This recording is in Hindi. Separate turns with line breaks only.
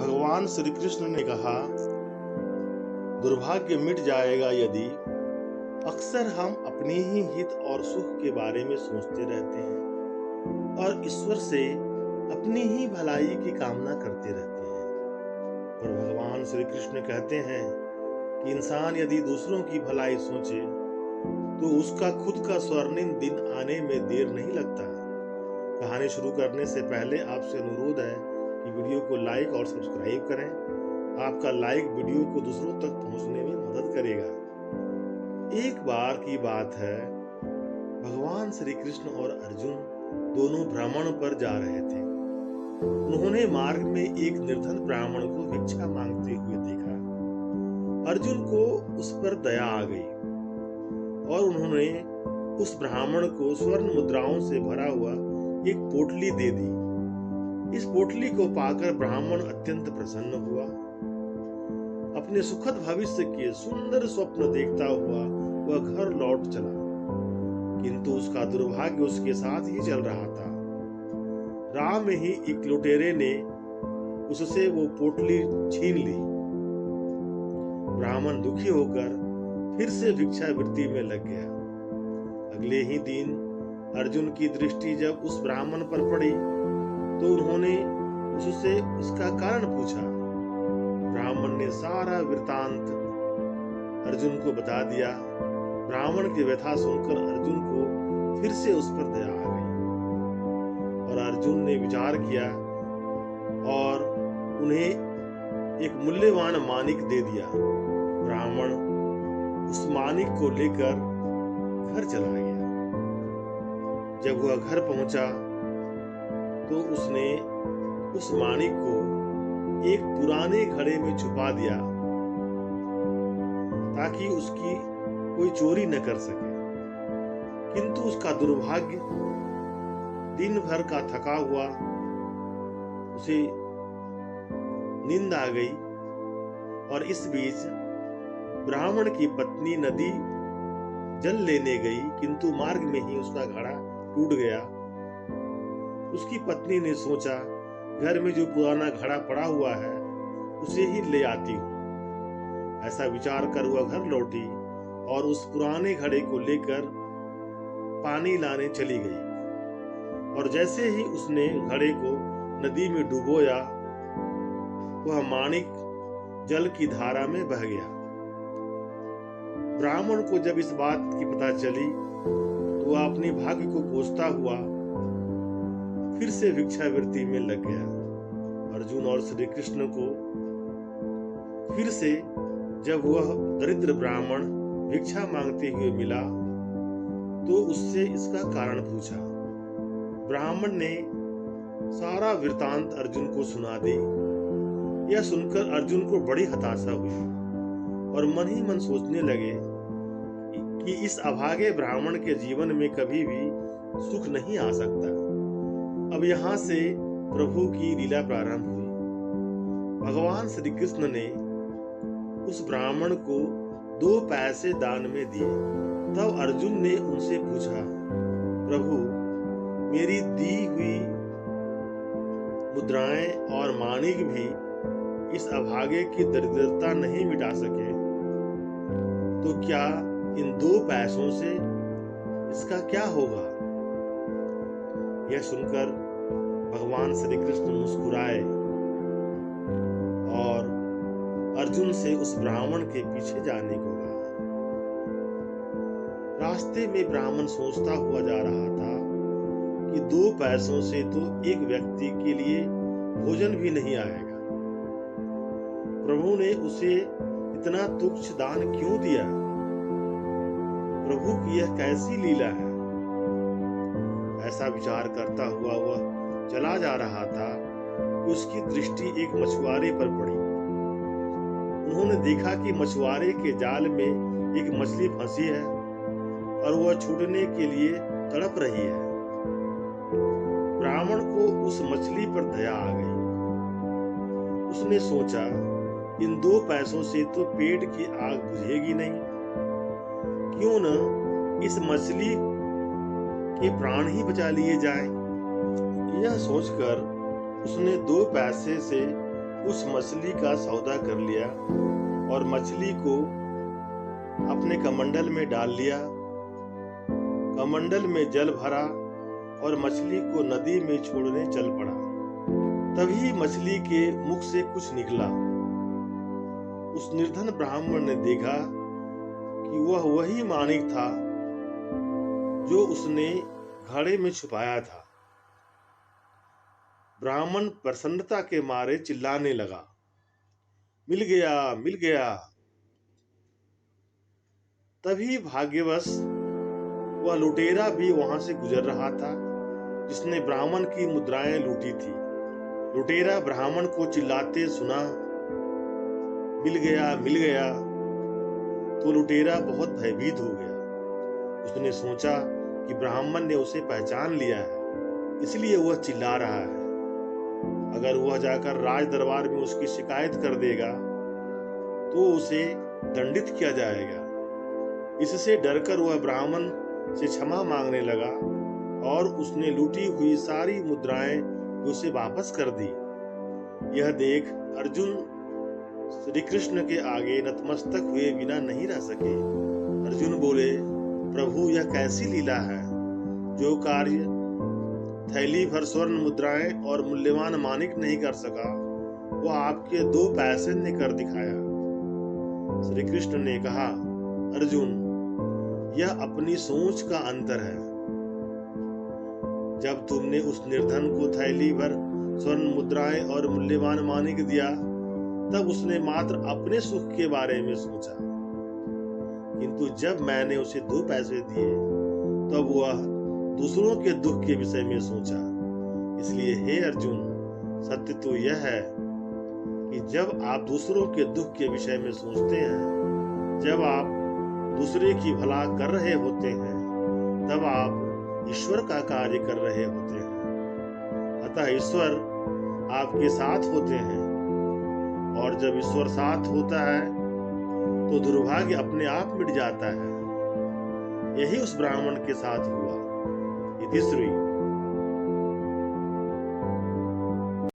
भगवान श्री कृष्ण ने कहा, दुर्भाग्य मिट जाएगा यदि अक्सर हम अपने ही हित और सुख के बारे में सोचते रहते हैं और ईश्वर से अपनी ही भलाई की कामना करते रहते हैं। पर भगवान श्री कृष्ण कहते हैं कि इंसान यदि दूसरों की भलाई सोचे तो उसका खुद का स्वर्णिम दिन आने में देर नहीं लगता। कहानी शुरू करने से पहले आपसे अनुरोध है कि वीडियो को लाइक और सब्सक्राइब करें। आपका लाइक वीडियो को दूसरों तक पहुंचने में मदद करेगा। एक बार की बात है, भगवान श्री कृष्ण और अर्जुन दोनों भ्रमण पर जा रहे थे। उन्होंने मार्ग में एक निर्धन ब्राह्मण को भिक्षा मांगते हुए देखा। अर्जुन को उस पर दया आ गई और उन्होंने उस ब्राह्मण को स्वर्ण मुद्राओं से भरा हुआ एक पोटली दे दी। इस पोटली को पाकर ब्राह्मण अत्यंत प्रसन्न हुआ। अपने सुखद भविष्य के सुंदर स्वप्न देखता हुआ वह घर लौट चला, किंतु उसका दुर्भाग्य उसके साथ ही चल रहा था। राह में ही एक लुटेरे ने उससे वो पोटली छीन ली। ब्राह्मण दुखी होकर फिर से भिक्षावृत्ति में लग गया। अगले ही दिन अर्जुन की दृष्टि जब उस ब्राह्मण पर पड़ी तो उन्होंने उससे उसका कारण पूछा। ब्राह्मण ने सारा वृतांत अर्जुन को बता दिया। ब्राह्मण की व्यथा सुनकर अर्जुन को फिर से उस पर दया आ गई और अर्जुन ने विचार किया और उन्हें एक मूल्यवान माणिक दे दिया। ब्राह्मण उस माणिक को लेकर घर चला गया। जब वह घर पहुंचा तो उसने उस माणिक को एक पुराने घड़े में छुपा दिया ताकि उसकी कोई चोरी न कर सके। किंतु उसका दुर्भाग्य, दिन भर का थका हुआ उसे नींद आ गई और इस बीच ब्राह्मण की पत्नी नदी जल लेने गई, किंतु मार्ग में ही उसका घड़ा टूट गया। उसकी पत्नी ने सोचा, घर में जो पुराना घड़ा पड़ा हुआ है उसे ही ले आती हूँ। ऐसा विचार कर वह घर लौटी और उस पुराने घड़े को लेकर पानी लाने चली गई और जैसे ही उसने घड़े को नदी में डुबोया, वह माणिक जल की धारा में बह गया। ब्राह्मण को जब इस बात की पता चली तो वह अपने भाग्य को कोसता हुआ फिर से भिक्षावृत्ति में लग गया। अर्जुन और श्री कृष्ण को फिर से जब वह दरिद्र ब्राह्मण भिक्षा मांगते हुए मिला तो उससे इसका कारण पूछा। ब्राह्मण ने सारा वृतांत अर्जुन को सुना दी। यह सुनकर अर्जुन को बड़ी हताशा हुई और मन ही मन सोचने लगे कि इस अभागे ब्राह्मण के जीवन में कभी भी सुख नहीं आ सकता। अब यहाँ से प्रभु की लीला प्रारंभ हुई। भगवान श्री कृष्ण ने उस ब्राह्मण को 2 पैसे दान में दिए। तब अर्जुन ने उनसे पूछा, प्रभु, मेरी दी हुई मुद्राएं और माणिक भी इस अभागे की दरिद्रता नहीं मिटा सके, तो क्या इन 2 पैसों से इसका क्या होगा? यह सुनकर भगवान श्री कृष्ण मुस्कुराए और अर्जुन से उस ब्राह्मण के पीछे जाने को कहा। रास्ते में ब्राह्मण सोचता हुआ जा रहा था कि 2 पैसों से तो एक व्यक्ति के लिए भोजन भी नहीं आएगा। प्रभु ने उसे इतना तुच्छ दान क्यों दिया? प्रभु की यह कैसी लीला है? ऐसा विचार करता हुआ वह चला जा रहा था कि उसकी दृष्टि एक मछुआरे पर पड़ी। उन्होंने देखा कि मछुआरे के जाल में एक मछली फंसी है और वह छूटने के लिए तड़प रही है। ब्राह्मण को उस मछली पर दया आ गई। उसने सोचा, इन 2 पैसों से तो पेट की आग बुझेगी नहीं, क्यों न इस मछली के प्राण ही बचा लिए जाएं। यह सोचकर उसने 2 पैसे से उस मछली का सौदा कर लिया और मछली को अपने कमंडल में डाल लिया। कमंडल में जल भरा और मछली को नदी में छोड़ने चल पड़ा। तभी मछली के मुख से कुछ निकला। उस निर्धन ब्राह्मण ने देखा कि वह वही माणिक था जो उसने घड़े में छुपाया था। ब्राह्मण प्रसन्नता के मारे चिल्लाने लगा, मिल गया, मिल गया। तभी भाग्यवश वह लुटेरा भी वहां से गुजर रहा था जिसने ब्राह्मण की मुद्राएं लूटी थी। लुटेरा ब्राह्मण को चिल्लाते सुना, मिल गया, मिल गया, तो लुटेरा बहुत भयभीत हो गया। उसने सोचा कि ब्राह्मण ने उसे पहचान लिया है, इसलिए वह चिल्ला रहा है। अगर वह जाकर राज दरबार में उसकी शिकायत कर देगा तो उसे दंडित किया जाएगा। इससे डरकर वह ब्राह्मण से क्षमा मांगने लगा और उसने लूटी हुई सारी मुद्राएं उसे वापस कर दी। यह देख अर्जुन श्री कृष्ण के आगे नतमस्तक हुए बिना नहीं रह सके। अर्जुन बोले, प्रभु यह कैसी लीला है? जो कार्य थैली भर स्वर्ण मुद्राएं और मूल्यवान माणिक नहीं कर सका, वह आपके 2 पैसे ने कर दिखाया। श्री कृष्ण ने कहा, अर्जुन यह अपनी सोच का अंतर है। जब तुमने उस निर्धन को थैली भर स्वर्ण मुद्राएं और मूल्यवान माणिक दिया, तब उसने मात्र अपने सुख के बारे में सोचा, किंतु जब मैंने उसे 2 पैसे दिए तब वह दूसरों के दुख के विषय में सोचा। इसलिए हे अर्जुन, सत्य तो यह है कि जब आप दूसरों के दुख के विषय में सोचते हैं, जब आप दूसरे की भला कर रहे होते हैं, तब आप ईश्वर का कार्य कर रहे होते हैं। अतः ईश्वर आपके साथ होते हैं, और जब ईश्वर साथ होता है तो दुर्भाग्य अपने आप मिट जाता है। यही उस ब्राह्मण के साथ हुआ। इति श्री